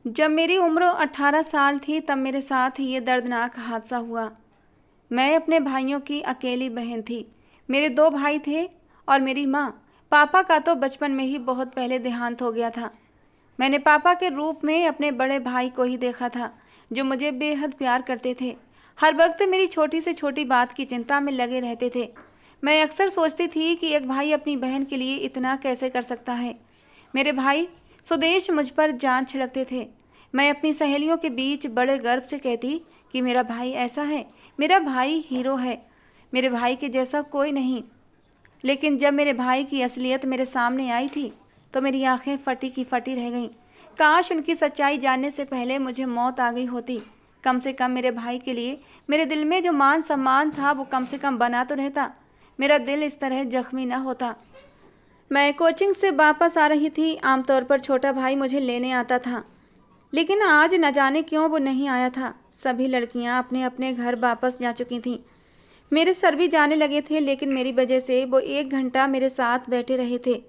जब मेरी उम्र 18 साल थी तब मेरे साथ ये दर्दनाक हादसा हुआ। मैं अपने भाइयों की अकेली बहन थी। मेरे 2 भाई थे और मेरी माँ। पापा का तो बचपन में ही बहुत पहले देहांत हो गया था। मैंने पापा के रूप में अपने बड़े भाई को ही देखा था, जो मुझे बेहद प्यार करते थे। हर वक्त मेरी छोटी से छोटी बात की चिंता में लगे रहते थे। मैं अक्सर सोचती थी कि एक भाई अपनी बहन के लिए इतना कैसे कर सकता है। मेरे भाई सुदेश मुझ पर जान छिड़कते थे। मैं अपनी सहेलियों के बीच बड़े गर्व से कहती कि मेरा भाई ऐसा है, मेरा भाई हीरो है, मेरे भाई के जैसा कोई नहीं। लेकिन जब मेरे भाई की असलियत मेरे सामने आई थी तो मेरी आंखें फटी की फटी रह गईं। काश उनकी सच्चाई जानने से पहले मुझे मौत आ गई होती। कम से कम मेरे भाई के लिए मेरे दिल में जो मान सम्मान था वो कम से कम बना तो रहता। मेरा दिल इस तरह जख्मी न होता। मैं कोचिंग से वापस आ रही थी। आमतौर पर छोटा भाई मुझे लेने आता था, लेकिन आज न जाने क्यों वो नहीं आया था। सभी लड़कियां अपने अपने घर वापस जा चुकी थीं। मेरे सर भी जाने लगे थे, लेकिन मेरी वजह से वो 1 घंटा मेरे साथ बैठे रहे थे।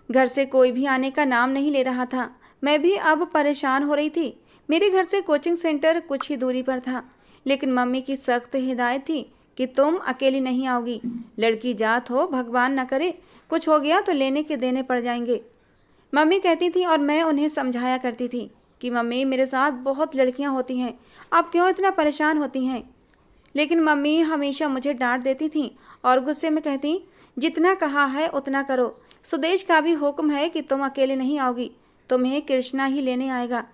घर से कोई भी आने का नाम नहीं ले रहा था। मैं भी अब परेशान हो रही थी। मेरे घर से कोचिंग सेंटर कुछ ही दूरी पर था, लेकिन मम्मी की सख्त हिदायत थी कि तुम अकेली नहीं आओगी। लड़की जात हो, भगवान न करे कुछ हो गया तो लेने के देने पड़ जाएंगे, मम्मी कहती थी। और मैं उन्हें समझाया करती थी कि मम्मी, मेरे साथ बहुत लड़कियां होती हैं, आप क्यों इतना परेशान होती हैं। लेकिन मम्मी हमेशा मुझे डांट देती थी और गुस्से में कहती, जितना कहा है उतना करो। सुदेश का भी हुक्म है कि तुम अकेले नहीं आओगी, तुम्हें कृष्णा ही लेने आएगा।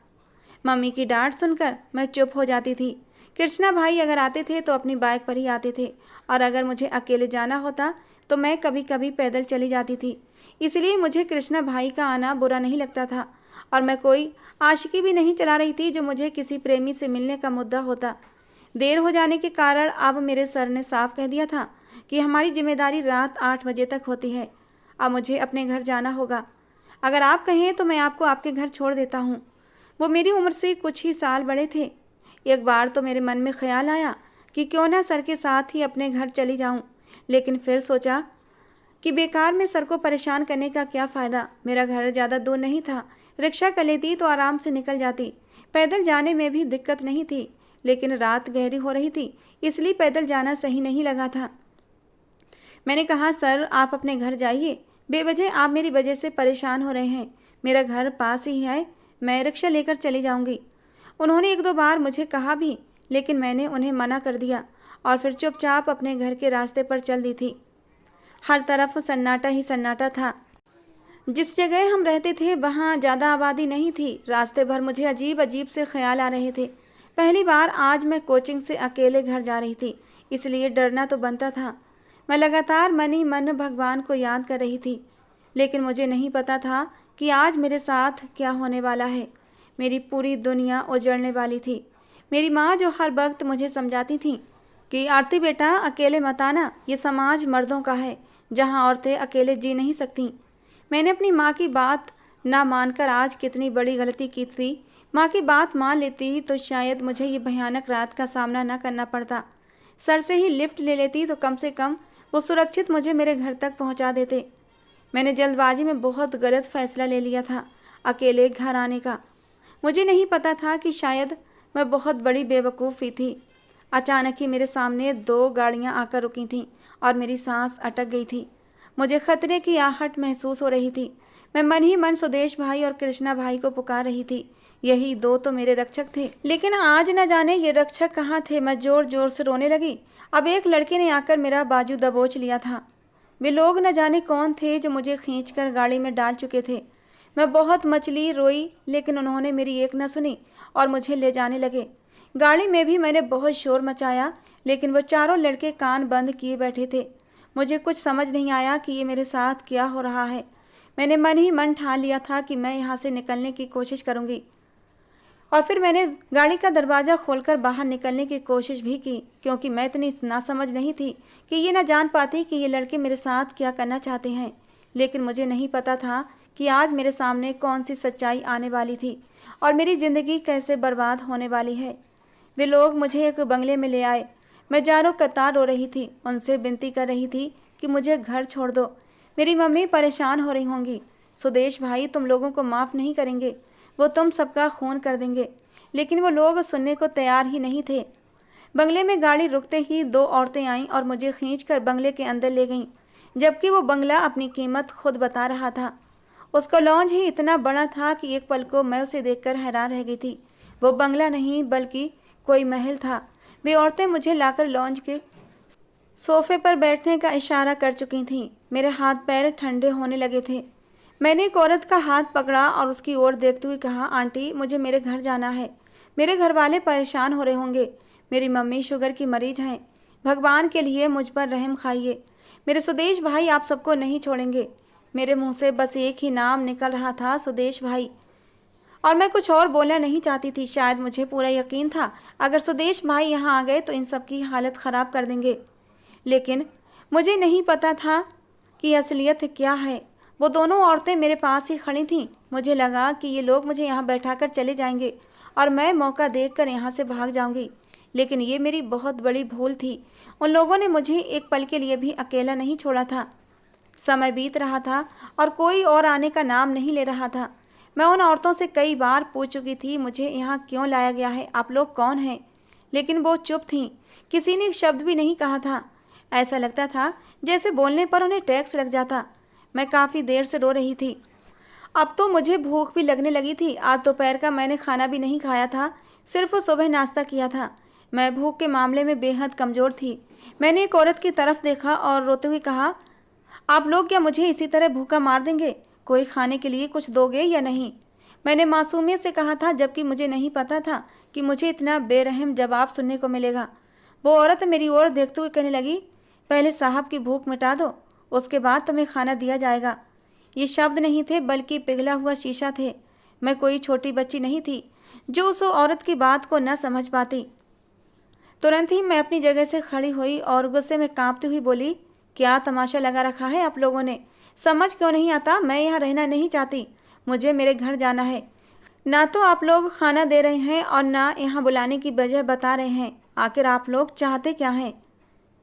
मम्मी की डांट सुनकर मैं चुप हो जाती थी। कृष्णा भाई अगर आते थे तो अपनी बाइक पर ही आते थे, और अगर मुझे अकेले जाना होता तो मैं कभी कभी पैदल चली जाती थी। इसलिए मुझे कृष्णा भाई का आना बुरा नहीं लगता था, और मैं कोई आशिकी भी नहीं चला रही थी जो मुझे किसी प्रेमी से मिलने का मुद्दा होता। देर हो जाने के कारण अब मेरे सर ने साफ कह दिया था कि हमारी जिम्मेदारी रात 8 बजे तक होती है। अब मुझे अपने घर जाना होगा। अगर आप कहें तो मैं आपको आपके घर छोड़ देता हूँ। वो मेरी उम्र से कुछ ही साल बड़े थे। एक बार तो मेरे मन में ख्याल आया कि क्यों ना सर के साथ ही अपने घर चली जाऊँ, लेकिन फिर सोचा कि बेकार में सर को परेशान करने का क्या फ़ायदा। मेरा घर ज़्यादा दूर नहीं था, रिक्शा कर लेती तो आराम से निकल जाती। पैदल जाने में भी दिक्कत नहीं थी, लेकिन रात गहरी हो रही थी, इसलिए पैदल जाना सही नहीं लगा था। मैंने कहा, सर आप अपने घर जाइए, बेवजह आप मेरी वजह से परेशान हो रहे हैं। मेरा घर पास ही है, मैं रिक्शा लेकर चली जाऊंगी। उन्होंने 1-2 बार मुझे कहा भी, लेकिन मैंने उन्हें मना कर दिया और फिर चुपचाप अपने घर के रास्ते पर चल दी थी। हर तरफ सन्नाटा ही सन्नाटा था। जिस जगह हम रहते थे वहाँ ज़्यादा आबादी नहीं थी। रास्ते भर मुझे अजीब अजीब से ख्याल आ रहे थे। पहली बार आज मैं कोचिंग से अकेले घर जा रही थी, इसलिए डरना तो बनता था। मैं लगातार मन ही मन भगवान को याद कर रही थी, लेकिन मुझे नहीं पता था कि आज मेरे साथ क्या होने वाला है। मेरी पूरी दुनिया उजड़ने वाली थी। मेरी माँ जो हर वक्त मुझे समझाती थी कि आरती बेटा अकेले मत आना, ये समाज मर्दों का है, जहाँ औरतें अकेले जी नहीं सकती। मैंने अपनी माँ की बात ना मानकर आज कितनी बड़ी गलती की थी। माँ की बात मान लेती तो शायद मुझे ये भयानक रात का सामना न करना पड़ता। सर से ही लिफ्ट ले लेती तो कम से कम वो सुरक्षित मुझे मेरे घर तक पहुँचा देते। मैंने जल्दबाजी में बहुत गलत फैसला ले लिया था अकेले घर आने का। मुझे नहीं पता था कि शायद मैं बहुत बड़ी बेवकूफ़ी थी। अचानक ही मेरे सामने 2 गाड़ियाँ आकर रुकी थीं और मेरी सांस अटक गई थी। मुझे खतरे की आहट महसूस हो रही थी। मैं मन ही मन सुदेश भाई और कृष्णा भाई को पुकार रही थी। यही 2 तो मेरे रक्षक थे, लेकिन आज न जाने ये रक्षक कहाँ थे। मैं जोर जोर से रोने लगी। अब एक लड़के ने आकर मेरा बाजू दबोच लिया था। वे लोग न जाने कौन थे जो मुझे खींचकर गाड़ी में डाल चुके थे। मैं बहुत मचली, रोई, लेकिन उन्होंने मेरी एक न सुनी और मुझे ले जाने लगे। गाड़ी में भी मैंने बहुत शोर मचाया, लेकिन वो चारों लड़के कान बंद किए बैठे थे। मुझे कुछ समझ नहीं आया कि ये मेरे साथ क्या हो रहा है। मैंने मन ही मन ठान लिया था कि मैं यहाँ से निकलने की कोशिश करूँगी, और फिर मैंने गाड़ी का दरवाज़ा खोलकर बाहर निकलने की कोशिश भी की, क्योंकि मैं इतनी नासमझ नहीं थी कि ये ना जान पाती कि ये लड़के मेरे साथ क्या करना चाहते हैं। लेकिन मुझे नहीं पता था कि आज मेरे सामने कौन सी सच्चाई आने वाली थी और मेरी ज़िंदगी कैसे बर्बाद होने वाली है। वे लोग मुझे एक बंगले में ले आए। मैं जारो कतार रो रही थी, उनसे विनती कर रही थी कि मुझे घर छोड़ दो। मेरी मम्मी परेशान हो रही होंगी। सुदेश भाई तुम लोगों को माफ़ नहीं करेंगे। वो तुम सबका खून कर देंगे। लेकिन वो लोग सुनने को तैयार ही नहीं थे। बंगले में गाड़ी रुकते ही दो औरतें आईं और मुझे खींचकर बंगले के अंदर ले गईं, जबकि वो बंगला अपनी कीमत खुद बता रहा था। उसका लॉन्ज ही इतना बड़ा था कि एक पल को मैं उसे देखकर हैरान रह गई थी। वो बंगला नहीं बल्कि कोई महल था। वे औरतें मुझे लाकर लॉन्ज के सोफे पर बैठने का इशारा कर चुकी थीं। मेरे हाथ पैर ठंडे होने लगे थे। मैंने एक औरत का हाथ पकड़ा और उसकी ओर देखते हुए कहा, आंटी, मुझे मेरे घर जाना है। मेरे घर वाले परेशान हो रहे होंगे। मेरी मम्मी शुगर की मरीज हैं। भगवान के लिए मुझ पर रहम खाइए। मेरे सुदेश भाई आप सबको नहीं छोड़ेंगे। मेरे मुंह से बस एक ही नाम निकल रहा था, सुदेश भाई, और मैं कुछ और बोलना नहीं चाहती थी। शायद मुझे पूरा यकीन था अगर सुदेश भाई यहाँ आ गए तो इन सब की हालत ख़राब कर देंगे। लेकिन मुझे नहीं पता था कि असलियत क्या है। वो दोनों औरतें मेरे पास ही खड़ी थीं। मुझे लगा कि ये लोग मुझे यहाँ बैठाकर चले जाएंगे और मैं मौका देखकर यहाँ से भाग जाऊंगी। लेकिन ये मेरी बहुत बड़ी भूल थी। उन लोगों ने मुझे एक पल के लिए भी अकेला नहीं छोड़ा था। समय बीत रहा था और कोई और आने का नाम नहीं ले रहा था। मैं उन औरतों से कई बार पूछ चुकी थी, मुझे यहाँ क्यों लाया गया है, आप लोग कौन हैं? लेकिन वो चुप थीं। किसी ने एक शब्द भी नहीं कहा था। ऐसा लगता था जैसे बोलने पर उन्हें टैक्स लग जाता। मैं काफ़ी देर से रो रही थी। अब तो मुझे भूख भी लगने लगी थी। आज दोपहर का मैंने खाना भी नहीं खाया था, सिर्फ सुबह नाश्ता किया था। मैं भूख के मामले में बेहद कमज़ोर थी। मैंने एक औरत की तरफ देखा और रोते हुए कहा, आप लोग क्या मुझे इसी तरह भूखा मार देंगे? कोई खाने के लिए कुछ दोगे या नहीं? मैंने मासूमियत से कहा था, जबकि मुझे नहीं पता था कि मुझे इतना बेरहम जवाब सुनने को मिलेगा। वो औरत मेरी ओर देखते हुए कहने लगी, पहले साहब की भूख मिटा दो, उसके बाद तुम्हें खाना दिया जाएगा। ये शब्द नहीं थे बल्कि पिघला हुआ शीशा थे। मैं कोई छोटी बच्ची नहीं थी जो उस औरत की बात को न समझ पाती। तुरंत ही मैं अपनी जगह से खड़ी हुई और गुस्से में कांपती हुई बोली, क्या तमाशा लगा रखा है आप लोगों ने? समझ क्यों नहीं आता? मैं यहाँ रहना नहीं चाहती। मुझे मेरे घर जाना है। ना तो आप लोग खाना दे रहे हैं और ना यहाँ बुलाने की वजह बता रहे हैं। आखिर आप लोग चाहते क्या हैं?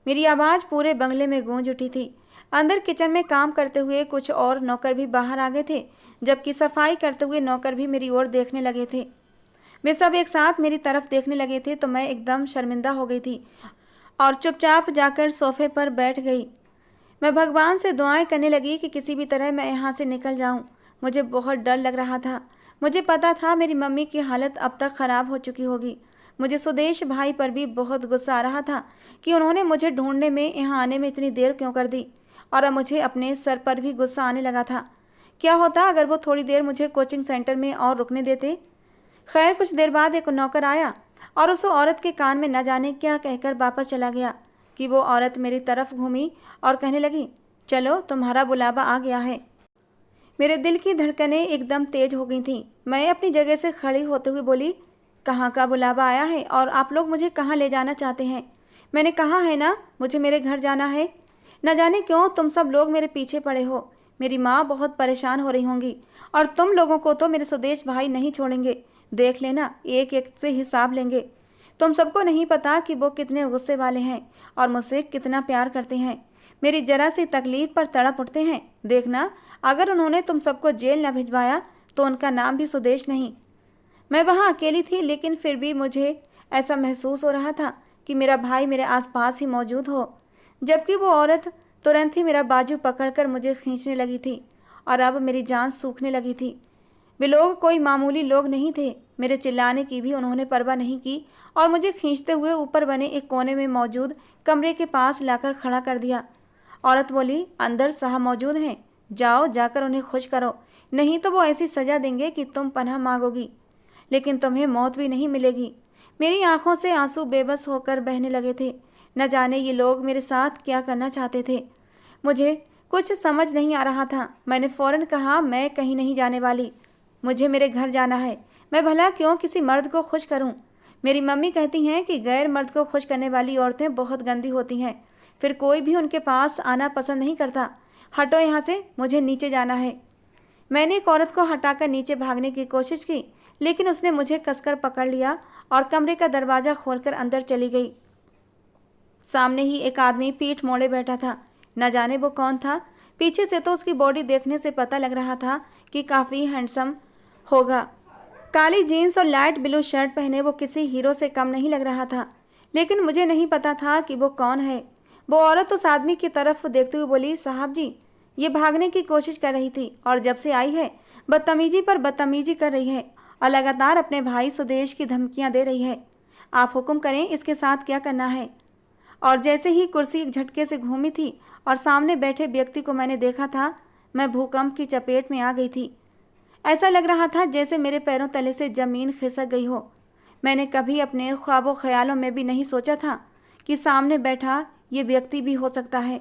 मेरी आवाज़ पूरे बंगले में गूंज उठी थी। अंदर किचन में काम करते हुए कुछ और नौकर भी बाहर आ गए थे, जबकि सफाई करते हुए नौकर भी मेरी ओर देखने लगे थे। वे सब एक साथ मेरी तरफ देखने लगे थे तो मैं एकदम शर्मिंदा हो गई थी और चुपचाप जाकर सोफे पर बैठ गई। मैं भगवान से दुआएं करने लगी कि किसी भी तरह मैं यहाँ से निकल जाऊँ। मुझे बहुत डर लग रहा था। मुझे पता था मेरी मम्मी की हालत अब तक ख़राब हो चुकी होगी। मुझे सुदेश भाई पर भी बहुत गुस्सा आ रहा था कि उन्होंने मुझे ढूंढने में, यहाँ आने में इतनी देर क्यों कर दी। और अब मुझे अपने सर पर भी गुस्सा आने लगा था। क्या होता अगर वो थोड़ी देर मुझे कोचिंग सेंटर में और रुकने देते? खैर, कुछ देर बाद एक नौकर आया और उस औरत के कान में न जाने क्या कहकर वापस चला गया कि वो औरत मेरी तरफ घूमी और कहने लगी, चलो तुम्हारा बुलावा आ गया है। मेरे दिल की धड़कनें एकदम तेज हो गई थीं। मैं अपनी जगह से खड़ी होते हुए बोली, कहाँ का बुलावा आया है और आप लोग मुझे कहाँ ले जाना चाहते हैं? मैंने कहा है ना, मुझे मेरे घर जाना है। न जाने क्यों तुम सब लोग मेरे पीछे पड़े हो। मेरी माँ बहुत परेशान हो रही होंगी और तुम लोगों को तो मेरे सुदेश भाई नहीं छोड़ेंगे। देख लेना, एक एक से हिसाब लेंगे। तुम सबको नहीं पता कि वो कितने गुस्से वाले हैं और मुझसे कितना प्यार करते हैं। मेरी जरा सी तकलीफ पर तड़प उठते हैं। देखना, अगर उन्होंने तुम सबको जेल न भिजवाया तो उनका नाम भी सुदेश नहीं। मैं वहाँ अकेली थी, लेकिन फिर भी मुझे ऐसा महसूस हो रहा था कि मेरा भाई मेरे आसपास ही मौजूद हो। जबकि वो औरत तुरंत ही मेरा बाजू पकड़कर मुझे खींचने लगी थी और अब मेरी जान सूखने लगी थी। वे लोग कोई मामूली लोग नहीं थे। मेरे चिल्लाने की भी उन्होंने परवाह नहीं की और मुझे खींचते हुए ऊपर बने एक कोने में मौजूद कमरे के पास लाकर खड़ा कर दिया। औरत बोली, अंदर साहब मौजूद हैं, जाओ जाकर उन्हें खुश करो, नहीं तो वो ऐसी सज़ा देंगे कि तुम पनाह मांगोगी, लेकिन तुम्हें मौत भी नहीं मिलेगी। मेरी आंखों से आंसू बेबस होकर बहने लगे थे। न जाने ये लोग मेरे साथ क्या करना चाहते थे। मुझे कुछ समझ नहीं आ रहा था। मैंने फ़ौरन कहा, मैं कहीं नहीं जाने वाली, मुझे मेरे घर जाना है। मैं भला क्यों किसी मर्द को खुश करूं? मेरी मम्मी कहती हैं कि गैर मर्द को खुश करने वाली औरतें बहुत गंदी होती हैं, फिर कोई भी उनके पास आना पसंद नहीं करता। हटो यहाँ से, मुझे नीचे जाना है। मैंने एक औरत को हटाकर नीचे भागने की कोशिश की, लेकिन उसने मुझे कसकर पकड़ लिया और कमरे का दरवाज़ा खोलकर अंदर चली गई। सामने ही एक आदमी पीठ मोड़े बैठा था। न जाने वो कौन था। पीछे से तो उसकी बॉडी देखने से पता लग रहा था कि काफ़ी हैंडसम होगा। काली जीन्स और लाइट ब्लू शर्ट पहने वो किसी हीरो से कम नहीं लग रहा था, लेकिन मुझे नहीं पता था कि वो कौन है। वो औरत उस आदमी की तरफ देखते हुए बोली, साहब जी, ये भागने की कोशिश कर रही थी और जब से आई है बदतमीजी पर बदतमीजी कर रही है और लगातार अपने भाई सुदेश की धमकियां दे रही है। आप हुक्म करें इसके साथ क्या करना है। और जैसे ही कुर्सी एक झटके से घूमी थी और सामने बैठे व्यक्ति को मैंने देखा था, मैं भूकंप की चपेट में आ गई थी। ऐसा लग रहा था जैसे मेरे पैरों तले से ज़मीन खिसक गई हो। मैंने कभी अपने ख्वाबों ख्यालों में भी नहीं सोचा था कि सामने बैठा ये व्यक्ति भी हो सकता है।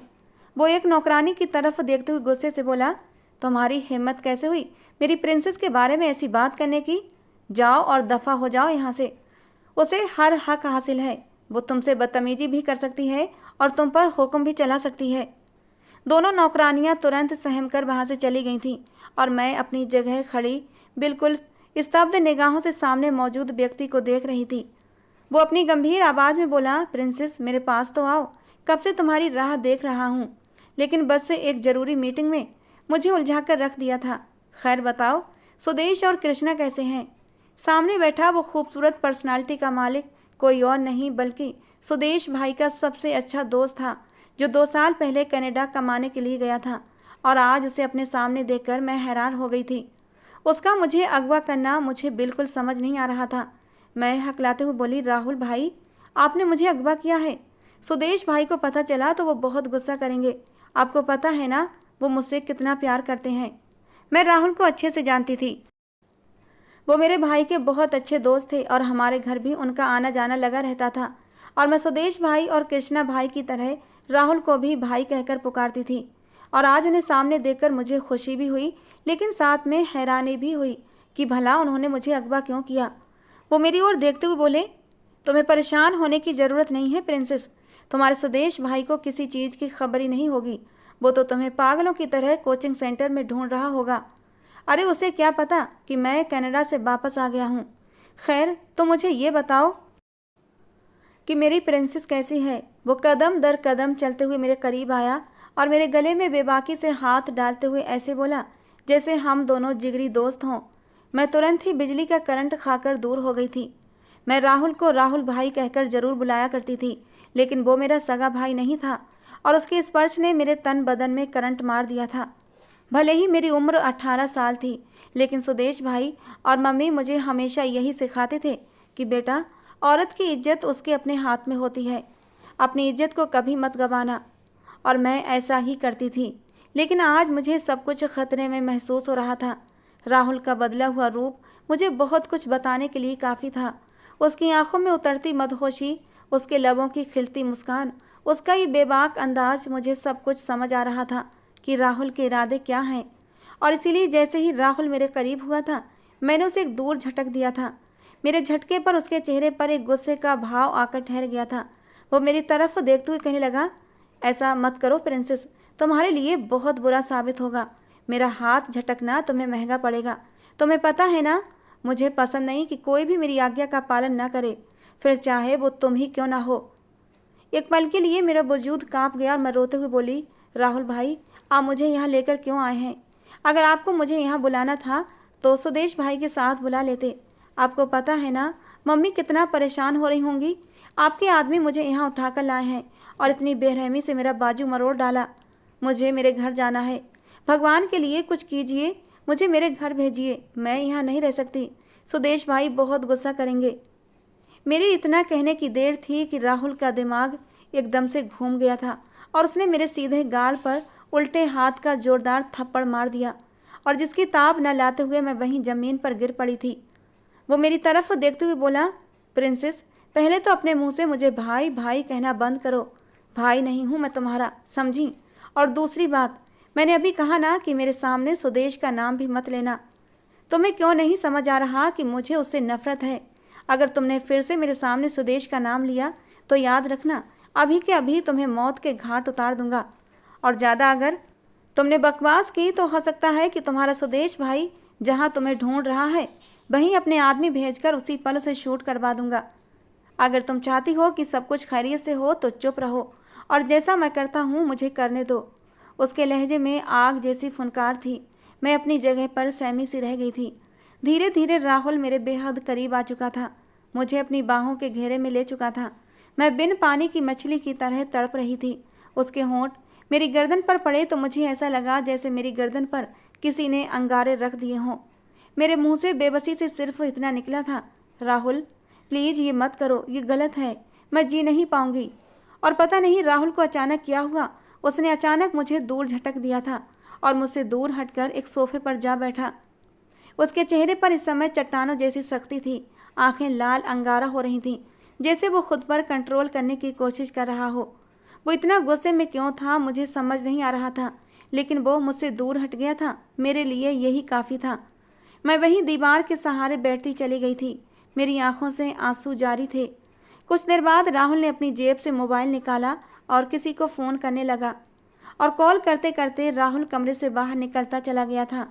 वो एक नौकरानी की तरफ देखते हुए गुस्से से बोला, तुम्हारी हिम्मत कैसे हुई मेरी प्रिंसेस के बारे में ऐसी बात करने की? जाओ और दफ़ा हो जाओ यहाँ से। उसे हर हक हासिल है, वो तुमसे बदतमीजी भी कर सकती है और तुम पर हुक्म भी चला सकती है। दोनों नौकरानियां तुरंत सहम कर वहाँ से चली गई थीं और मैं अपनी जगह खड़ी बिल्कुल स्तब्ध निगाहों से सामने मौजूद व्यक्ति को देख रही थी। वो अपनी गंभीर आवाज़ में बोला, प्रिंसेस मेरे पास तो आओ, कब से तुम्हारी राह देख रहा हूँ, लेकिन बस से एक ज़रूरी मीटिंग में मुझे उलझा कर रख दिया था। खैर बताओ, सुदेश और कृष्णा कैसे हैं? सामने बैठा वो खूबसूरत पर्सनालिटी का मालिक कोई और नहीं बल्कि सुदेश भाई का सबसे अच्छा दोस्त था, जो 2 साल पहले कनाडा कमाने के लिए गया था और आज उसे अपने सामने देखकर मैं हैरान हो गई थी। उसका मुझे अगवा करना मुझे बिल्कुल समझ नहीं आ रहा था। मैं हकलाते हुए बोली, राहुल भाई, आपने मुझे अगवा किया है। सुदेश भाई को पता चला तो वो बहुत गुस्सा करेंगे। आपको पता है ना वो मुझसे कितना प्यार करते हैं। मैं राहुल को अच्छे से जानती थी। वो मेरे भाई के बहुत अच्छे दोस्त थे और हमारे घर भी उनका आना जाना लगा रहता था और मैं सुदेश भाई और कृष्णा भाई की तरह राहुल को भी भाई कहकर पुकारती थी। और आज उन्हें सामने देखकर मुझे खुशी भी हुई, लेकिन साथ में हैरानी भी हुई कि भला उन्होंने मुझे अगवा क्यों किया। वो मेरी ओर देखते हुए बोले, तुम्हें परेशान होने की ज़रूरत नहीं है प्रिंसेस। तुम्हारे सुदेश भाई को किसी चीज़ की खबर ही नहीं होगी। वो तो तुम्हें पागलों की तरह कोचिंग सेंटर में ढूंढ रहा होगा। अरे उसे क्या पता कि मैं कनाडा से वापस आ गया हूँ। खैर तो मुझे ये बताओ कि मेरी प्रिंसेस कैसी है। वो कदम दर कदम चलते हुए मेरे करीब आया और मेरे गले में बेबाकी से हाथ डालते हुए ऐसे बोला जैसे हम दोनों जिगरी दोस्त हों। मैं तुरंत ही बिजली का करंट खाकर दूर हो गई थी। मैं राहुल को राहुल भाई कहकर जरूर बुलाया करती थी, लेकिन वो मेरा सगा भाई नहीं था और उसके स्पर्श ने मेरे तन बदन में करंट मार दिया था। भले ही मेरी उम्र 18 साल थी, लेकिन सुदेश भाई और मम्मी मुझे हमेशा यही सिखाते थे कि बेटा, औरत की इज्जत उसके अपने हाथ में होती है, अपनी इज्जत को कभी मत गंवाना। और मैं ऐसा ही करती थी, लेकिन आज मुझे सब कुछ खतरे में महसूस हो रहा था। राहुल का बदला हुआ रूप मुझे बहुत कुछ बताने के लिए काफ़ी था। उसकी आंखों में उतरती मदहोशी, उसके लबों की खिलती मुस्कान, उसका ये बेबाक अंदाज, मुझे सब कुछ समझ आ रहा था कि राहुल के इरादे क्या हैं। और इसीलिए जैसे ही राहुल मेरे करीब हुआ था, मैंने उसे एक दूर झटक दिया था। मेरे झटके पर उसके चेहरे पर एक गुस्से का भाव आकर ठहर गया था। वो मेरी तरफ देखते हुए कहने लगा, ऐसा मत करो प्रिंसेस, तुम्हारे लिए बहुत बुरा साबित होगा। मेरा हाथ झटकना तुम्हें महंगा पड़ेगा। तुम्हें पता है ना, मुझे पसंद नहीं कि कोई भी मेरी आज्ञा का पालन न करे, फिर चाहे वो तुम ही क्यों ना हो। एक पल के लिए मेरा वजूद कांप गया और मैं रोते हुए बोली, राहुल भाई, आप मुझे यहाँ लेकर क्यों आए हैं? अगर आपको मुझे यहाँ बुलाना था तो सुदेश भाई के साथ बुला लेते। आपको पता है ना मम्मी कितना परेशान हो रही होंगी। आपके आदमी मुझे यहाँ उठाकर लाए हैं और इतनी बेरहमी से मेरा बाजू मरोड़ डाला। मुझे मेरे घर जाना है। भगवान के लिए कुछ कीजिए, मुझे मेरे घर भेजिए। मैं यहाँ नहीं रह सकती, सुदेश भाई बहुत गुस्सा करेंगे। मेरे इतना कहने की देर थी कि राहुल का दिमाग एकदम से घूम गया था और उसने मेरे सीधे गाल पर उल्टे हाथ का जोरदार थप्पड़ मार दिया और जिसकी ताब न लाते हुए मैं वहीं ज़मीन पर गिर पड़ी थी। वो मेरी तरफ देखते हुए बोला, प्रिंसेस, पहले तो अपने मुंह से मुझे भाई भाई कहना बंद करो। भाई नहीं हूँ मैं तुम्हारा, समझी? और दूसरी बात, मैंने अभी कहा ना कि मेरे सामने सुदेश का नाम भी मत लेना। तुम्हें क्यों नहीं समझ आ रहा कि मुझे उससे नफरत है? अगर तुमने फिर से मेरे सामने सुदेश का नाम लिया तो याद रखना, अभी के अभी तुम्हें मौत के घाट उतार दूंगा। और ज़्यादा अगर तुमने बकवास की तो हो सकता है कि तुम्हारा सुदेश भाई जहाँ तुम्हें ढूंढ रहा है वहीं अपने आदमी भेजकर उसी पल उसे शूट करवा दूंगा। अगर तुम चाहती हो कि सब कुछ खैरियत से हो तो चुप रहो और जैसा मैं करता हूँ मुझे करने दो। उसके लहजे में आग जैसी फुनकार थी। मैं अपनी जगह पर सहमी सी रह गई थी। धीरे धीरे राहुल मेरे बेहद करीब आ चुका था, मुझे अपनी बाहों के घेरे में ले चुका था। मैं बिन पानी की मछली की तरह तड़प रही थी। उसके होंठ मेरी गर्दन पर पड़े तो मुझे ऐसा लगा जैसे मेरी गर्दन पर किसी ने अंगारे रख दिए हों। मेरे मुंह से बेबसी से सिर्फ इतना निकला था, राहुल प्लीज़ ये मत करो, ये गलत है, मैं जी नहीं पाऊंगी। और पता नहीं राहुल को अचानक क्या हुआ, उसने अचानक मुझे दूर झटक दिया था और मुझसे दूर हटकर एक सोफे पर जा बैठा। उसके चेहरे पर इस समय चट्टानों जैसी सख्ती थी, आंखें लाल अंगारा हो रही थीं, जैसे वो खुद पर कंट्रोल करने की कोशिश कर रहा हो। वो इतना गुस्से में क्यों था मुझे समझ नहीं आ रहा था, लेकिन वो मुझसे दूर हट गया था, मेरे लिए यही काफ़ी था। मैं वहीं दीवार के सहारे बैठती चली गई थी, मेरी आंखों से आंसू जारी थे। कुछ देर बाद राहुल ने अपनी जेब से मोबाइल निकाला और किसी को फ़ोन करने लगा, और कॉल करते करते राहुल कमरे से बाहर निकलता चला गया था।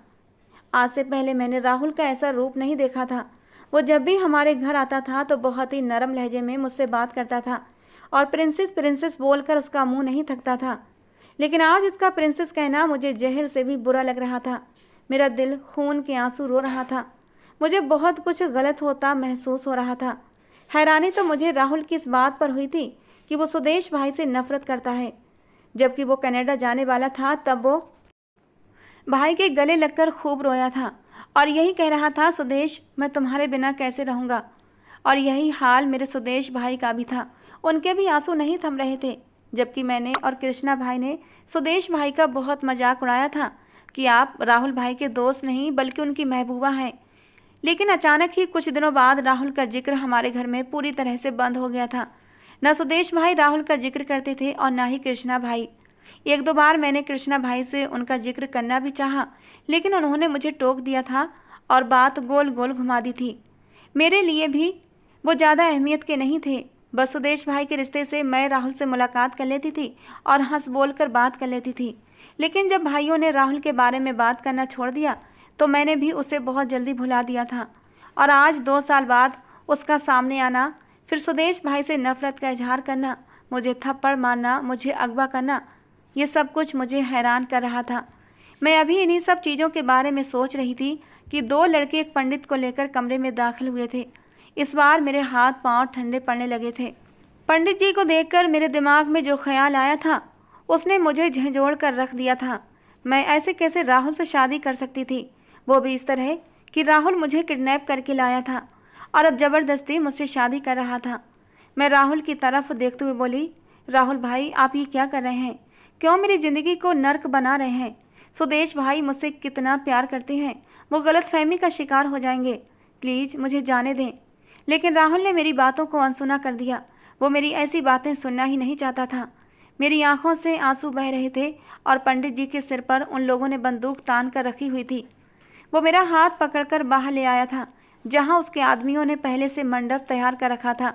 आज से पहले मैंने राहुल का ऐसा रूप नहीं देखा था। वो जब भी हमारे घर आता था तो बहुत ही नरम लहजे में मुझसे बात करता था और प्रिंसेस प्रिंसेस बोलकर उसका मुंह नहीं थकता था। लेकिन आज उसका प्रिंसेस कहना मुझे जहर से भी बुरा लग रहा था। मेरा दिल खून के आंसू रो रहा था। मुझे बहुत कुछ गलत होता महसूस हो रहा था। हैरानी तो मुझे राहुल की इस बात पर हुई थी कि वो सुदेश भाई से नफरत करता है। जबकि वो कनाडा जाने वाला था तब वो भाई के गले लगकर खूब रोया था और यही कह रहा था, सुदेश मैं तुम्हारे बिना कैसे रहूँगा। और यही हाल मेरे सुदेश भाई का भी था, उनके भी आंसू नहीं थम रहे थे। जबकि मैंने और कृष्णा भाई ने सुदेश भाई का बहुत मजाक उड़ाया था कि आप राहुल भाई के दोस्त नहीं बल्कि उनकी महबूबा हैं। लेकिन अचानक ही कुछ दिनों बाद राहुल का जिक्र हमारे घर में पूरी तरह से बंद हो गया था। न सुदेश भाई राहुल का जिक्र करते थे और ना ही कृष्णा भाई। एक दो बार मैंने कृष्णा भाई से उनका जिक्र करना भी चाहा, लेकिन उन्होंने मुझे टोक दिया था और बात गोल गोल घुमा दी थी। मेरे लिए भी वो ज़्यादा अहमियत के नहीं थे। बस सुदेश भाई के रिश्ते से मैं राहुल से मुलाकात कर लेती थी और हंस बोल कर बात कर लेती थी। लेकिन जब भाइयों ने राहुल के बारे में बात करना छोड़ दिया तो मैंने भी उसे बहुत जल्दी भुला दिया था। और आज 2 साल बाद उसका सामने आना, फिर सुदेश भाई से नफरत का इजहार करना, मुझे थप्पड़ मारना, मुझे अगवा करना, ये सब कुछ मुझे हैरान कर रहा था। मैं अभी इन्हीं सब चीज़ों के बारे में सोच रही थी कि 2 लड़के एक पंडित को लेकर कमरे में दाखिल हुए थे। इस बार मेरे हाथ पांव ठंडे पड़ने लगे थे। पंडित जी को देखकर मेरे दिमाग में जो ख्याल आया था उसने मुझे झंझोड़ कर रख दिया था। मैं ऐसे कैसे राहुल से शादी कर सकती थी, वो भी इस तरह कि राहुल मुझे किडनैप करके लाया था और अब ज़बरदस्ती मुझसे शादी कर रहा था। मैं राहुल की तरफ देखते हुए बोली, राहुल भाई आप ये क्या कर रहे हैं, क्यों मेरी ज़िंदगी को नर्क बना रहे हैं। सुदेश भाई मुझसे कितना प्यार करते हैं, वो गलतफहमी का शिकार हो जाएंगे, प्लीज़ मुझे जाने दें। लेकिन राहुल ने मेरी बातों को अनसुना कर दिया। वो मेरी ऐसी बातें सुनना ही नहीं चाहता था। मेरी आंखों से आंसू बह रहे थे और पंडित जी के सिर पर उन लोगों ने बंदूक तान कर रखी हुई थी। वो मेरा हाथ पकड़कर बाहर ले आया था जहां उसके आदमियों ने पहले से मंडप तैयार कर रखा था।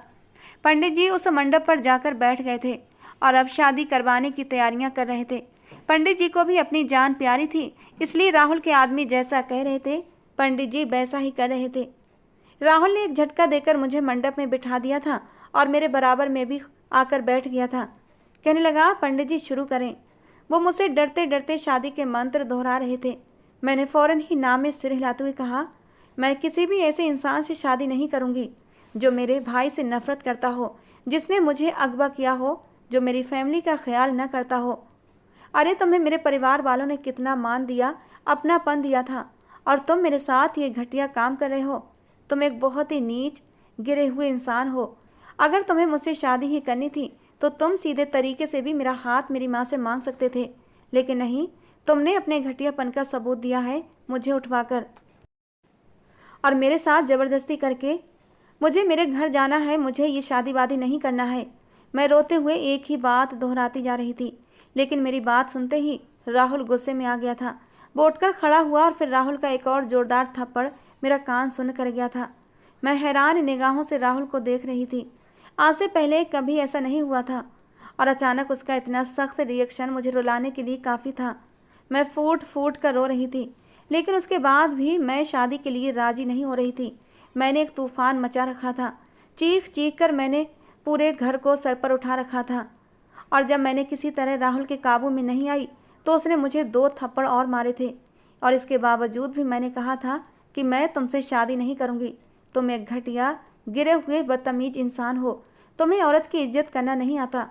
पंडित जी उस मंडप पर जाकर बैठ गए थे और अब शादी करवाने की तैयारियां कर रहे थे। पंडित जी को भी अपनी जान प्यारी थी, इसलिए राहुल के आदमी जैसा कह रहे थे पंडित जी वैसा ही कर रहे थे। राहुल ने एक झटका देकर मुझे मंडप में बिठा दिया था और मेरे बराबर में भी आकर बैठ गया था। कहने लगा, पंडित जी शुरू करें। वो मुझसे डरते डरते शादी के मंत्र दोहरा रहे थे। मैंने फ़ौरन ही नाम में सिर हिलाते हुए कहा, मैं किसी भी ऐसे इंसान से शादी नहीं करूँगी जो मेरे भाई से नफरत करता हो, जिसने मुझे अगवा किया हो, जो मेरी फैमिली का ख्याल न करता हो। अरे तुम्हें मेरे परिवार वालों ने कितना मान दिया, अपनापन दिया था, और तुम मेरे साथ ये घटिया काम कर रहे हो। तुम एक बहुत ही नीच गिरे हुए इंसान हो। अगर तुम्हें मुझसे शादी ही करनी थी तो तुम सीधे तरीके से भी मेरा हाथ मेरी माँ से मांग सकते थे, लेकिन नहीं, तुमने अपने घटियापन का सबूत दिया है मुझे उठवाकर और मेरे साथ ज़बरदस्ती करके। मुझे मेरे घर जाना है, मुझे ये शादी वादी नहीं करना है। मैं रोते हुए एक ही बात दोहराती जा रही थी, लेकिन मेरी बात सुनते ही राहुल गुस्से में आ गया था। वो उठकर खड़ा हुआ और फिर राहुल का एक और ज़ोरदार थप्पड़ मेरा कान सुन कर गया था। मैं हैरान निगाहों से राहुल को देख रही थी। आज से पहले कभी ऐसा नहीं हुआ था और अचानक उसका इतना सख्त रिएक्शन मुझे रुलाने के लिए काफ़ी था। मैं फूट फूट कर रो रही थी, लेकिन उसके बाद भी मैं शादी के लिए राज़ी नहीं हो रही थी। मैंने एक तूफ़ान मचा रखा था। चीख चीख कर मैंने पूरे घर को सर पर उठा रखा था और जब मैंने किसी तरह राहुल के काबू में नहीं आई तो उसने मुझे 2 थप्पड़ और मारे थे। और इसके बावजूद भी मैंने कहा था कि मैं तुमसे शादी नहीं करूँगी। तुम एक घटिया, गिरे हुए, बदतमीज इंसान हो। तुम्हें औरत की इज्जत करना नहीं आता।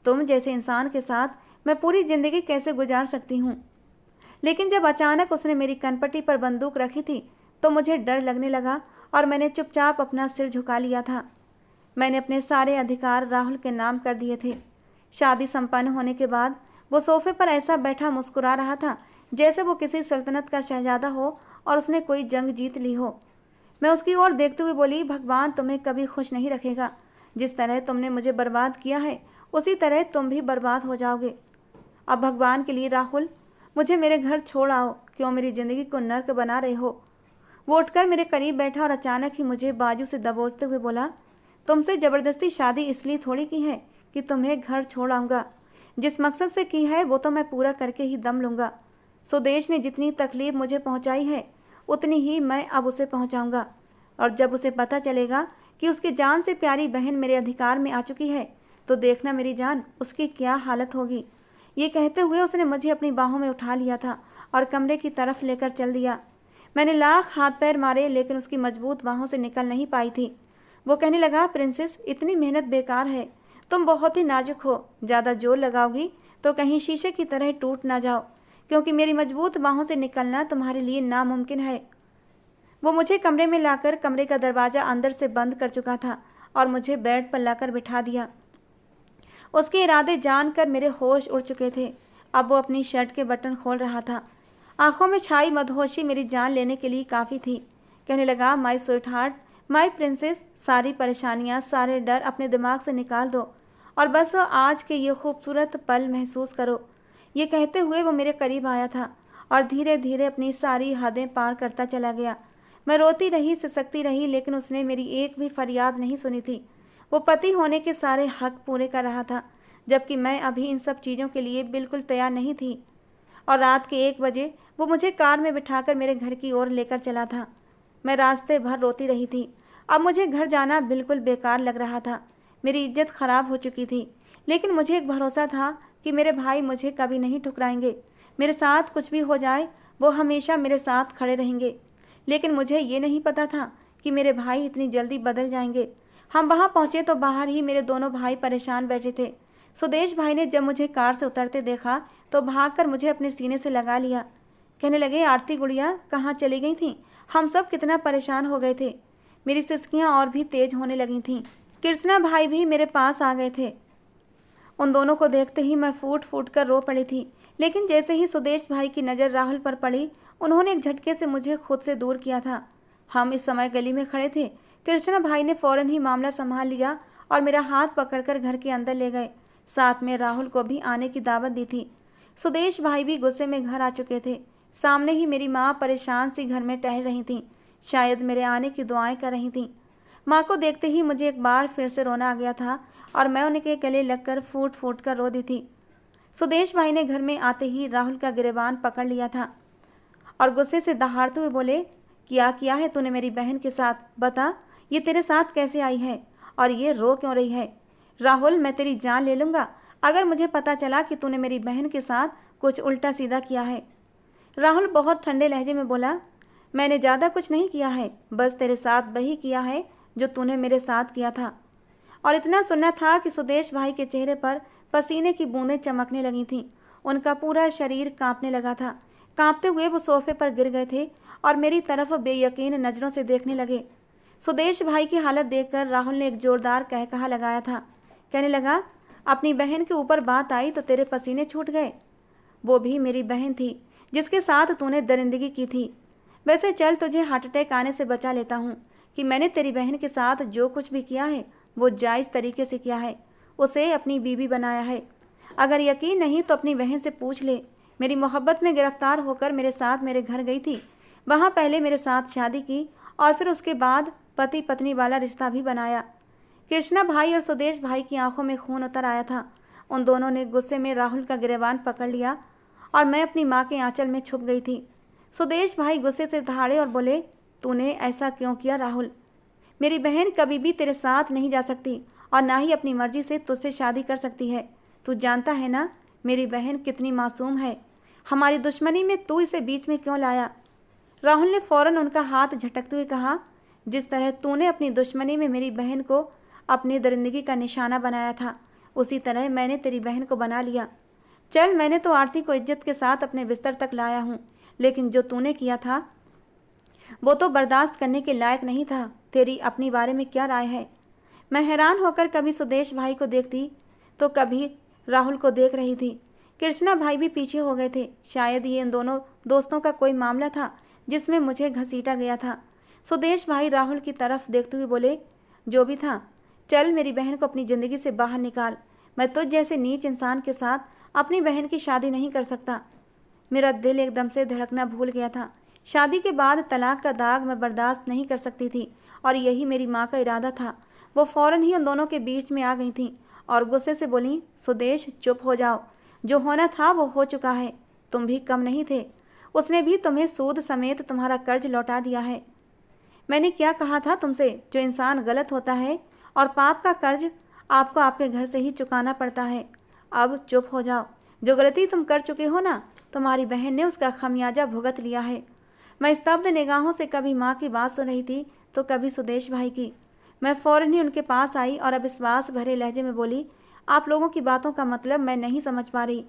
तुम जैसे इंसान के साथ मैं पूरी ज़िंदगी कैसे गुजार सकती हूँ। लेकिन जब अचानक उसने मेरी कनपट्टी पर बंदूक रखी थी तो मुझे डर लगने लगा और मैंने चुपचाप अपना सिर झुका लिया था। मैंने अपने सारे अधिकार राहुल के नाम कर दिए थे। शादी संपन्न होने के बाद वो सोफे पर ऐसा बैठा मुस्कुरा रहा था जैसे वो किसी सल्तनत का शहजादा हो और उसने कोई जंग जीत ली हो। मैं उसकी ओर देखते हुए बोली, भगवान तुम्हें कभी खुश नहीं रखेगा। जिस तरह तुमने मुझे बर्बाद किया है उसी तरह तुम भी बर्बाद हो जाओगे। अब भगवान के लिए राहुल, मुझे मेरे घर छोड़ आओ। क्यों मेरी ज़िंदगी को नर्क बना रहे हो। वो उठकर मेरे करीब बैठा और अचानक ही मुझे बाजू से दबोचते हुए बोला, तुमसे ज़बरदस्ती शादी इसलिए थोड़ी की है कि तुम्हें घर छोड़ आऊँगा। जिस मकसद से की है वो तो मैं पूरा करके ही दम लूँगा। सुदेश ने जितनी तकलीफ मुझे पहुँचाई है उतनी ही मैं अब उसे पहुँचाऊँगा। और जब उसे पता चलेगा कि उसकी जान से प्यारी बहन मेरे अधिकार में आ चुकी है तो देखना मेरी जान उसकी क्या हालत होगी। ये कहते हुए उसने मुझे अपनी बाहों में उठा लिया था और कमरे की तरफ लेकर चल दिया। मैंने लाख हाथ पैर मारे लेकिन उसकी मजबूत बाहों से निकल नहीं पाई थी। वो कहने लगा, प्रिंसेस इतनी मेहनत बेकार है। तुम बहुत ही नाजुक हो। ज़्यादा जोर लगाओगी तो कहीं शीशे की तरह टूट ना जाओ, क्योंकि मेरी मजबूत बाहों से निकलना तुम्हारे लिए नामुमकिन है। वो मुझे कमरे में लाकर कमरे का दरवाज़ा अंदर से बंद कर चुका था और मुझे बेड पर लाकर बिठा दिया। उसके इरादे जानकर मेरे होश उड़ चुके थे। अब वो अपनी शर्ट के बटन खोल रहा था। आंखों में छाई मदहोशी मेरी जान लेने के लिए काफ़ी थी। कहने लगा, my sweet heart, my princess, सारी परेशानियां, सारे डर अपने दिमाग से निकाल दो और बस आज के ये खूबसूरत पल महसूस करो। ये कहते हुए वो मेरे करीब आया था और धीरे धीरे अपनी सारी हदें पार करता चला गया। मैं रोती रही, सिसकती रही, लेकिन उसने मेरी एक भी फरियाद नहीं सुनी थी। वो पति होने के सारे हक पूरे कर रहा था, जबकि मैं अभी इन सब चीज़ों के लिए बिल्कुल तैयार नहीं थी। और रात के 1 बजे वो मुझे कार में बिठाकर मेरे घर की ओर लेकर चला था। मैं रास्ते भर रोती रही थी। अब मुझे घर जाना बिल्कुल बेकार लग रहा था। मेरी इज्जत खराब हो चुकी थी, लेकिन मुझे एक भरोसा था कि मेरे भाई मुझे कभी नहीं ठुकराएंगे। मेरे साथ कुछ भी हो जाए वो हमेशा मेरे साथ खड़े रहेंगे। लेकिन मुझे ये नहीं पता था कि मेरे भाई इतनी जल्दी बदल जाएंगे। हम वहाँ पहुँचे तो बाहर ही मेरे दोनों भाई परेशान बैठे थे। सुदेश भाई ने जब मुझे कार से उतरते देखा तो भागकर मुझे अपने सीने से लगा लिया। कहने लगे, आरती गुड़िया कहाँ चली गई थी? हम सब कितना परेशान हो गए थे। मेरी सिसकियाँ और भी तेज होने लगी थीं। कृष्णा भाई भी मेरे पास आ गए थे। उन दोनों को देखते ही मैं फूट फूट कर रो पड़ी थी। लेकिन जैसे ही सुदेश भाई की नज़र राहुल पर पड़ी, उन्होंने एक झटके से मुझे खुद से दूर किया था। हम इस समय गली में खड़े थे। कृष्णा भाई ने फौरन ही मामला संभाल लिया और मेरा हाथ पकड़कर घर के अंदर ले गए। साथ में राहुल को भी आने की दावत दी थी। सुदेश भाई भी गुस्से में घर आ चुके थे। सामने ही मेरी माँ परेशान सी घर में टहल रही थी, शायद मेरे आने की दुआएं कर रही थीं। माँ को देखते ही मुझे एक बार फिर से रोना आ गया था और मैं उनके गले लगकर फूट फूट कर रो दी थी। सुदेश भाई ने घर में आते ही राहुल का गिरेबान पकड़ लिया था और गुस्से से दहाड़ते हुए बोले, क्या किया है तूने मेरी बहन के साथ? बता, ये तेरे साथ कैसे आई है और ये रो क्यों रही है? राहुल, मैं तेरी जान ले लूँगा अगर मुझे पता चला कि तूने मेरी बहन के साथ कुछ उल्टा सीधा किया है। राहुल बहुत ठंडे लहजे में बोला, मैंने ज़्यादा कुछ नहीं किया है, बस तेरे साथ वही किया है जो तूने मेरे साथ किया था। और इतना सुनना था कि सुदेश भाई के चेहरे पर पसीने की बूंदें चमकने लगी थीं। उनका पूरा शरीर कांपने लगा था। कांपते हुए वो सोफे पर गिर गए थे और मेरी तरफ बेयकीन नज़रों से देखने लगे। सुदेश भाई की हालत देखकर राहुल ने एक जोरदार कहकहा लगाया था। कहने लगा, अपनी बहन के ऊपर बात आई तो तेरे पसीने छूट गए? वो भी मेरी बहन थी जिसके साथ तूने दरिंदगी की थी। वैसे चल, तुझे हार्ट अटैक आने से बचा लेता हूँ कि मैंने तेरी बहन के साथ जो कुछ भी किया है वो जायज़ तरीके से किया है। उसे अपनी बीवी बनाया है। अगर यकीन नहीं तो अपनी बहन से पूछ ले। मेरी मोहब्बत में गिरफ्तार होकर मेरे साथ मेरे घर गई थी। वहाँ पहले मेरे साथ शादी की और फिर उसके बाद पति पत्नी वाला रिश्ता भी बनाया। कृष्णा भाई और सुदेश भाई की आंखों में खून उतर आया था। उन दोनों ने गुस्से में राहुल का गिरेबान पकड़ लिया और मैं अपनी माँ के आंचल में छुप गई थी। सुदेश भाई गुस्से से दहाड़े और बोले, तूने ऐसा क्यों किया राहुल? मेरी बहन कभी भी तेरे साथ नहीं जा सकती और ना ही अपनी मर्जी से तुझसे शादी कर सकती है। तू जानता है ना मेरी बहन कितनी मासूम है। हमारी दुश्मनी में तू इसे बीच में क्यों लाया? राहुल ने फौरन उनका हाथ झटकते हुए कहा, जिस तरह तूने अपनी दुश्मनी में मेरी बहन को अपनी दरिंदगी का निशाना बनाया था, उसी तरह मैंने तेरी बहन को बना लिया। चल, मैंने तो आरती को इज्जत के साथ अपने बिस्तर तक लाया हूँ, लेकिन जो तूने किया था वो तो बर्दाश्त करने के लायक नहीं था। तेरी अपनी बारे में क्या राय है? मैं हैरान होकर कभी सुदेश भाई को देखती तो कभी राहुल को देख रही थी। कृष्णा भाई भी पीछे हो गए थे। शायद ये इन दोनों दोस्तों का कोई मामला था जिसमें मुझे घसीटा गया था। सुदेश भाई राहुल की तरफ देखते हुए बोले, जो भी था, चल मेरी बहन को अपनी ज़िंदगी से बाहर निकाल। मैं तुझ जैसे नीच इंसान के साथ अपनी बहन की शादी नहीं कर सकता। मेरा दिल एकदम से धड़कना भूल गया था। शादी के बाद तलाक का दाग मैं बर्दाश्त नहीं कर सकती थी और यही मेरी माँ का इरादा था। वो फौरन ही उन दोनों के बीच में आ गई थी और गुस्से से बोली, सुदेश चुप हो जाओ, जो होना था वो हो चुका है। तुम भी कम नहीं थे, उसने भी तुम्हें सूद समेत तुम्हारा कर्ज लौटा दिया है। मैंने क्या कहा था तुमसे? जो इंसान गलत होता है और पाप का कर्ज आपको आपके घर से ही चुकाना पड़ता है। अब चुप हो जाओ। जो गलती तुम कर चुके हो ना, तुम्हारी बहन ने उसका खमियाजा भुगत लिया है। मैं स्तब्ध निगाहों से कभी माँ की बात सुन रही थी तो कभी सुदेश भाई की। मैं फौरन ही उनके पास आई और अविश्वास भरे लहजे में बोली, आप लोगों की बातों का मतलब मैं नहीं समझ पा रही।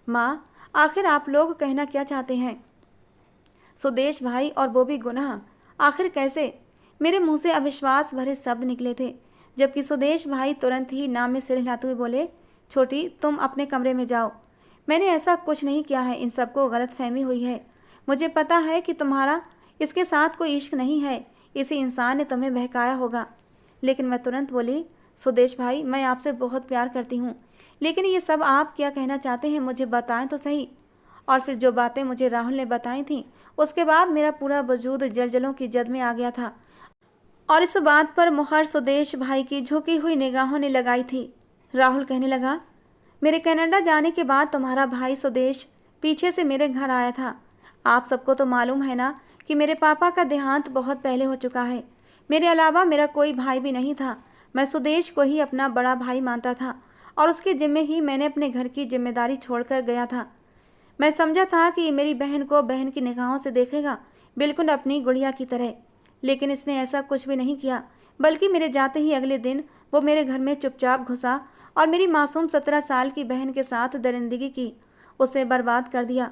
माँ, आखिर आप लोग कहना क्या चाहते हैं? सुदेश भाई, और वो भी गुनाह? आखिर कैसे? मेरे मुंह से अविश्वास भरे शब्द निकले थे, जबकि सुदेश भाई तुरंत ही नाम में सिर हिलाते हुए बोले, छोटी, तुम अपने कमरे में जाओ। मैंने ऐसा कुछ नहीं किया है। इन सबको गलतफहमी हुई है। मुझे पता है कि तुम्हारा इसके साथ कोई इश्क नहीं है। इसी इंसान ने तुम्हें बहकाया होगा। लेकिन मैं तुरंत बोली, सुदेश भाई, मैं आपसे बहुत प्यार करती हूँ, लेकिन ये सब आप क्या कहना चाहते हैं मुझे बताएं तो सही। और फिर जो बातें मुझे राहुल ने बताई थीं, उसके बाद मेरा पूरा वजूद जलजलों की जद में आ गया था और इस बात पर मुहर सुदेश भाई की झुकी हुई निगाहों ने लगाई थी। राहुल कहने लगा, मेरे कनाडा जाने के बाद तुम्हारा भाई सुदेश पीछे से मेरे घर आया था। आप सबको तो मालूम है ना कि मेरे पापा का देहांत बहुत पहले हो चुका है। मेरे अलावा मेरा कोई भाई भी नहीं था। मैं सुदेश को ही अपना बड़ा भाई मानता था और उसके जिम्मे ही मैंने अपने घर की जिम्मेदारी छोड़कर गया था। मैं समझा था कि मेरी बहन को बहन की निगाहों से देखेगा, बिल्कुल अपनी गुड़िया की तरह। लेकिन इसने ऐसा कुछ भी नहीं किया, बल्कि मेरे जाते ही अगले दिन वो मेरे घर में चुपचाप घुसा और मेरी मासूम 17 साल की बहन के साथ दरिंदगी की, उसे बर्बाद कर दिया।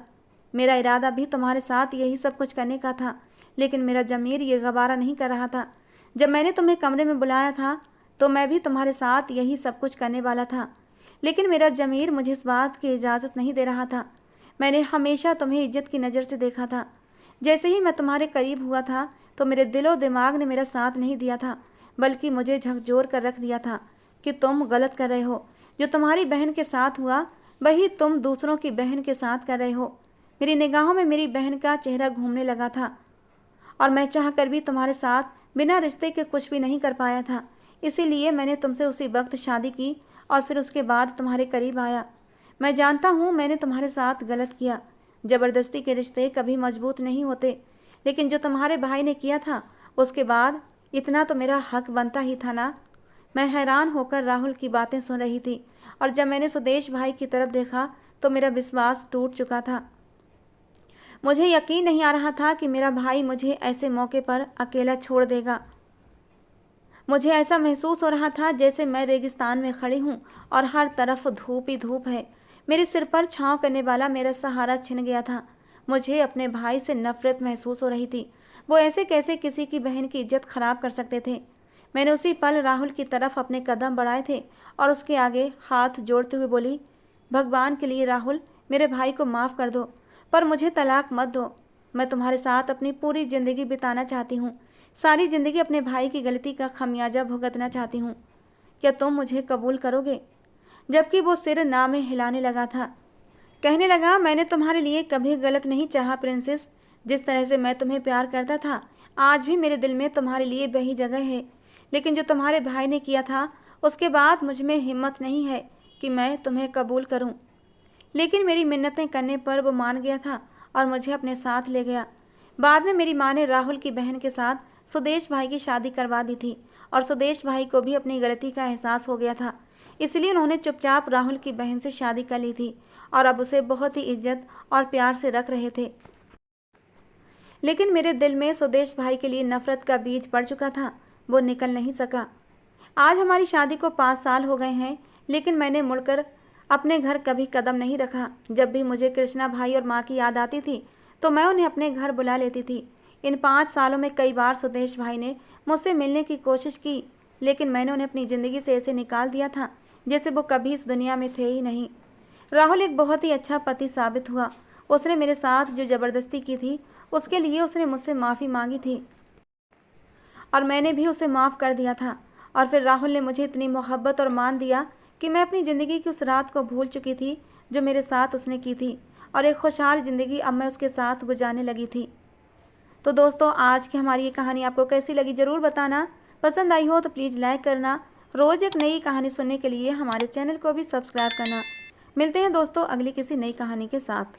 मेरा इरादा भी तुम्हारे साथ यही सब कुछ करने का था, लेकिन मेरा ज़मीर ये गवारा नहीं कर रहा था। जब मैंने तुम्हें कमरे में बुलाया था तो मैं भी तुम्हारे साथ यही सब कुछ करने वाला था, लेकिन मेरा ज़मीर मुझे इस बात की इजाज़त नहीं दे रहा था। मैंने हमेशा तुम्हें इज्जत की नज़र से देखा था। जैसे ही मैं तुम्हारे करीब हुआ था तो मेरे दिलो दिमाग ने मेरा साथ नहीं दिया था, बल्कि मुझे झकझोर कर रख दिया था कि तुम गलत कर रहे हो। जो तुम्हारी बहन के साथ हुआ वही तुम दूसरों की बहन के साथ कर रहे हो। मेरी निगाहों में मेरी बहन का चेहरा घूमने लगा था और मैं चाह कर भी तुम्हारे साथ बिना रिश्ते के कुछ भी नहीं कर पाया था। इसीलिए मैंने तुमसे उसी वक्त शादी की और फिर उसके बाद तुम्हारे करीब आया। मैं जानता हूँ मैंने तुम्हारे साथ गलत किया। ज़बरदस्ती के रिश्ते कभी मजबूत नहीं होते, लेकिन जो तुम्हारे भाई ने किया था उसके बाद इतना तो मेरा हक बनता ही था ना। मैं हैरान होकर राहुल की बातें सुन रही थी और जब मैंने सुदेश भाई की तरफ देखा तो मेरा विश्वास टूट चुका था। मुझे यकीन नहीं आ रहा था कि मेरा भाई मुझे ऐसे मौके पर अकेला छोड़ देगा। मुझे ऐसा महसूस हो रहा था जैसे मैं रेगिस्तान में खड़ी हूँ और हर तरफ धूप ही धूप है। मेरे सिर पर छांव करने वाला मेरा सहारा छिन गया था। मुझे अपने भाई से नफरत महसूस हो रही थी। वो ऐसे कैसे किसी की बहन की इज्जत खराब कर सकते थे। मैंने उसी पल राहुल की तरफ अपने कदम बढ़ाए थे और उसके आगे हाथ जोड़ते हुए बोली, भगवान के लिए राहुल, मेरे भाई को माफ़ कर दो, पर मुझे तलाक मत दो। मैं तुम्हारे साथ अपनी पूरी ज़िंदगी बिताना चाहती हूँ। सारी ज़िंदगी अपने भाई की गलती का खमियाजा भुगतना चाहती हूँ। क्या तुम मुझे कबूल करोगे? जबकि वो सिर ना में हिलाने लगा था। कहने लगा, मैंने तुम्हारे लिए कभी गलत नहीं चाहा प्रिंसेस। जिस तरह से मैं तुम्हें प्यार करता था, आज भी मेरे दिल में तुम्हारे लिए वही जगह है। लेकिन जो तुम्हारे भाई ने किया था उसके बाद मुझ में हिम्मत नहीं है कि मैं तुम्हें कबूल करूं। लेकिन मेरी मिन्नतें करने पर वो मान गया था और मुझे अपने साथ ले गया। बाद में मेरी माँ ने राहुल की बहन के साथ सुदेश भाई की शादी करवा दी थी और सुदेश भाई को भी अपनी गलती का एहसास हो गया था। इसलिए उन्होंने चुपचाप राहुल की बहन से शादी कर ली थी और अब उसे बहुत ही इज्जत और प्यार से रख रहे थे। लेकिन मेरे दिल में सुदेश भाई के लिए नफरत का बीज पड़ चुका था, वो निकल नहीं सका। आज हमारी शादी को 5 साल हो गए हैं, लेकिन मैंने मुड़कर अपने घर कभी कदम नहीं रखा। जब भी मुझे कृष्णा भाई और माँ की याद आती थी तो मैं उन्हें अपने घर बुला लेती थी। इन 5 सालों में कई बार सुदेश भाई ने मुझसे मिलने की कोशिश की, लेकिन मैंने उन्हें अपनी ज़िंदगी से ऐसे निकाल दिया था जैसे वो कभी इस दुनिया में थे ही नहीं। राहुल एक बहुत ही अच्छा पति साबित हुआ। उसने मेरे साथ जो ज़बरदस्ती की थी उसके लिए उसने मुझसे माफ़ी मांगी थी और मैंने भी उसे माफ़ कर दिया था। और फिर राहुल ने मुझे इतनी मोहब्बत और मान दिया कि मैं अपनी ज़िंदगी की उस रात को भूल चुकी थी जो मेरे साथ उसने की थी, और एक खुशहाल ज़िंदगी अब मैं उसके साथ गुजारने लगी थी। तो दोस्तों, आज की हमारी ये कहानी आपको कैसी लगी ज़रूर बताना। पसंद आई हो तो प्लीज़ लाइक करना। रोज़ एक नई कहानी सुनने के लिए हमारे चैनल को भी सब्सक्राइब करना। मिलते हैं दोस्तों अगली किसी नई कहानी के साथ।